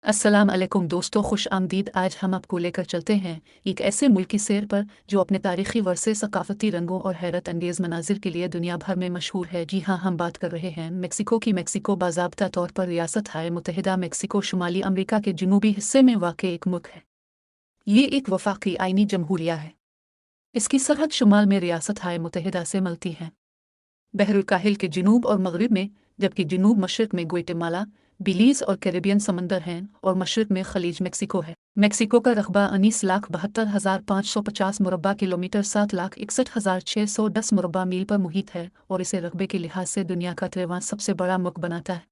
अस्सलाम अलैकुम दोस्तों, खुश आमदीद। आज हम आपको लेकर चलते हैं एक ऐसे मुल्क की सैर पर जो अपने तारीखी वर्से, सकाफती रंगों और हैरत अंगेज़ मनाजिर के लिए दुनिया भर में मशहूर है। जी हाँ, हम बात कर रहे हैं मेक्सिको की। मेक्सिको बाज़ाब्ता तौर पर रियासत हाय मुत्तहिदा मेक्सिको शुमाली अमरीका के जनूबी हिस्से में वाक़ एक मुल्क है। ये एक वफाकी आइनी जमहूरिया है। इसकी सरहद शुमाल में रियासत हाय मुत्तहिदा से मिलती है, बहरुल काहिल के जनूब और मगरिब में, जबकि जनूब मशरक़ में ग्वाटेमाला, बिलीज़ और कैरिबियन समंदर हैं और मशरक़ में खलीज मेक्सिको है। मेक्सिको का रकबा 19,72,550 मुरब्बा किलोमीटर 7,61,610 मुरब्बा मील पर मुहित है और इसे रकबे के लिहाज से दुनिया का 13वां सबसे बड़ा मुल्क बनाता है।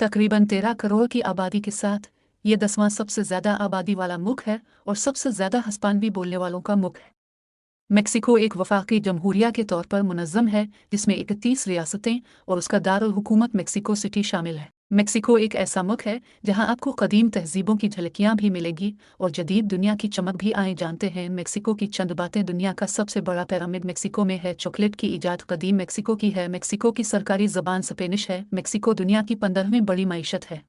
तकरीबन 13 करोड़ की आबादी के साथ ये 10वां सबसे ज़्यादा आबादी वाला मुल्क है और सबसे ज़्यादा हिस्पानवी बोलने वालों का मुल्क है। मेक्सिको एक वफाकी जमहूरिया के तौर पर मुनज़्ज़म है जिसमें 31 रियासतें और उसका दारुल हुकूमत मेक्सिको सिटी शामिल है। मेक्सिको एक ऐसा मुल्क है जहां आपको कदीम तहज़ीबों की झलकियां भी मिलेंगी और जदीद दुनिया की चमक भी। आए जानते हैं मेक्सिको की चंद बातें। दुनिया का सबसे बड़ा पिरामिड मेक्सिको में है। चॉकलेट की ईजाद कदीम मेक्सिको की है। मेक्सिको की सरकारी ज़बान स्पेनिश है। मेक्सिको दुनिया की 15वीं बड़ी मईशत है।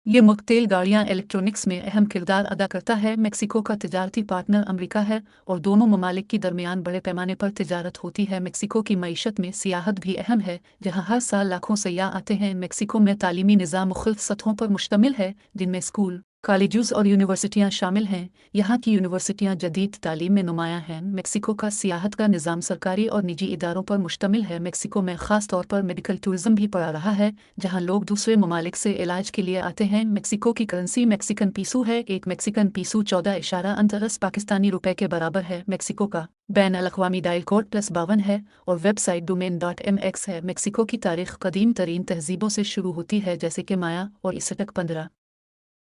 ये मुल्क तेल गाड़ियाँ इलेक्ट्रॉनिक्स में अहम किरदार अदा करता है। मेक्सिको का तिजारती पार्टनर अमेरिका है और दोनों ममालिक की दरमियान बड़े पैमाने पर तिजारत होती है। मेक्सिको की मईशत में सियाहत भी अहम है, जहाँ हर साल लाखों सयाह आते हैं। मेक्सिको में तालीमी निज़ाम मुख्तलिफ सतहों पर मुश्तमिल है, जिनमें स्कूल, कॉलेजेस और यूनिवर्सिटियाँ शामिल हैं। यहाँ की यूनिवर्सिटियाँ जदीद तालीम में नुमायाँ हैं। मेक्सिको का सियाहत का निज़ाम सरकारी और निजी इदारों पर मुश्तमिल है। मेक्सिको में ख़ास तौर पर मेडिकल टूरिज़्म भी पड़ा रहा है, जहाँ लोग दूसरे ममालिक से इलाज के लिए आते हैं। मेक्सिको की करेंसी मेक्सिकन पीसू है। एक मेक्सिकन पीसू 14.8 पाकिस्तानी रुपए के बराबर है। मेक्सिको का बैन अल-अक़वामी डायल कोड +52 है और वेबसाइट डोमेन.mx है। मेक्सिको की तारीख़ कदीम तरीन तहज़ीबों से शुरू होती है, जैसे कि माया और इससे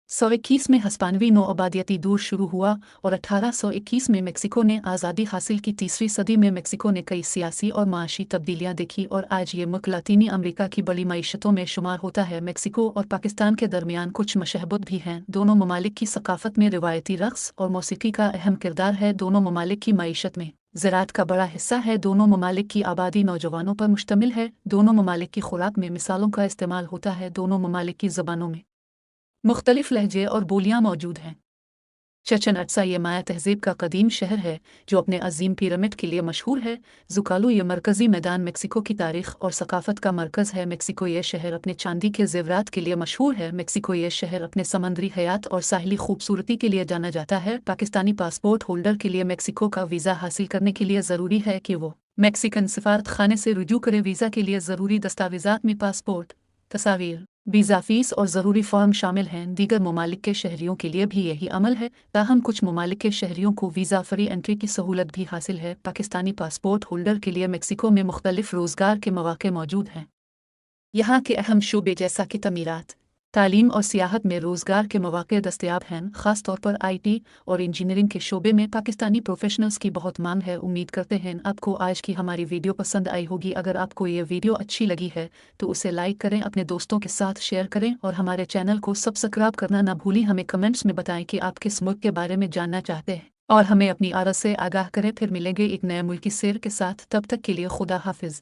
1521 में हस्पानवी नौआबादियती दूर शुरू हुआ और 1821 में मेक्सिको ने आज़ादी हासिल की। तीसरी सदी में मेक्सिको ने कई सियासी और माशी तब्दीलियां देखी और आज ये मुल्क लातीनी अमेरिका की बड़ी मईशतों में शुमार होता है। मेक्सिको और पाकिस्तान के दरमियान कुछ मशहबत भी हैं। दोनों ममालिक की सकाफत में रिवायती रक़्स और मौसीकी का अहम किरदार है। दोनों ममालिक की मईशत में ज़राअत का बड़ा हिस्सा है। दोनों ममालिक की आबादी नौजवानों पर मुश्तमिल है। दोनों ममालिक की खुराक में मिसालों का इस्तेमाल होता है। दोनों ममालिक की ज़बानों में मुख्तलिफ लहजे और बोलियाँ मौजूद हैं। चचन अट्सा ये माया तहज़ीब का कदीम शहर है जो अपने अजीम पिरामिड के लिए मशहूर है। ज़ुकालू ये मरकज़ी मैदान मेक्सिको की तारीख़ और सकाफ़त का मरकज़ है। मेक्सिको ये शहर अपने चांदी के ज़ेवरात के लिए मशहूर है। मेक्सिको ये शहर अपने समंदरी हयात और साहिली खूबसूरती के लिए जाना जाता है। पाकिस्तानी पासपोर्ट होल्डर के लिए मेक्सिको का वीज़ा हासिल करने के लिए ज़रूरी है कि वो मेक्सिकन सफारत खाने से रुजू करे। वीज़ा के लिए ज़रूरी दस्तावेज़ात में पासपोर्ट, तस्वीर, वीज़ा फ़ीस और ज़रूरी फ़ॉर्म शामिल हैं। दीगर ममालिक के शहरियों के लिए भी यही अमल है, ताहम कुछ ममालिक के शहरियों को वीज़ा फ्री एंट्री की सहूलत भी हासिल है। पाकिस्तानी पासपोर्ट होल्डर के लिए मेक्सिको में मुख्तलिफ रोज़गार के मौक़े मौजूद हैं। यहाँ के अहम शोबे जैसा कि तमीरात, तालीम और सियाहत में रोज़गार के मौक़े दस्तयाब हैं। ख़ास तौर पर IT और इंजीनियरिंग के शोबे में पाकिस्तानी प्रोफेशनल्स की बहुत मांग है। उम्मीद करते हैं आपको आज की हमारी वीडियो पसंद आई होगी। अगर आपको ये वीडियो अच्छी लगी है तो उसे लाइक करें, अपने दोस्तों के साथ शेयर करें और हमारे चैनल को सब्सक्राइब करना ना भूलें। हमें कमेंट्स में बताएं कि आप किस मुल्क के बारे में जानना चाहते हैं और हमें अपनी आरज़ से आगाह करें। फिर मिलेंगे एक नए मुल्क की सैर के साथ। तब तक के लिए खुदा हाफिज़।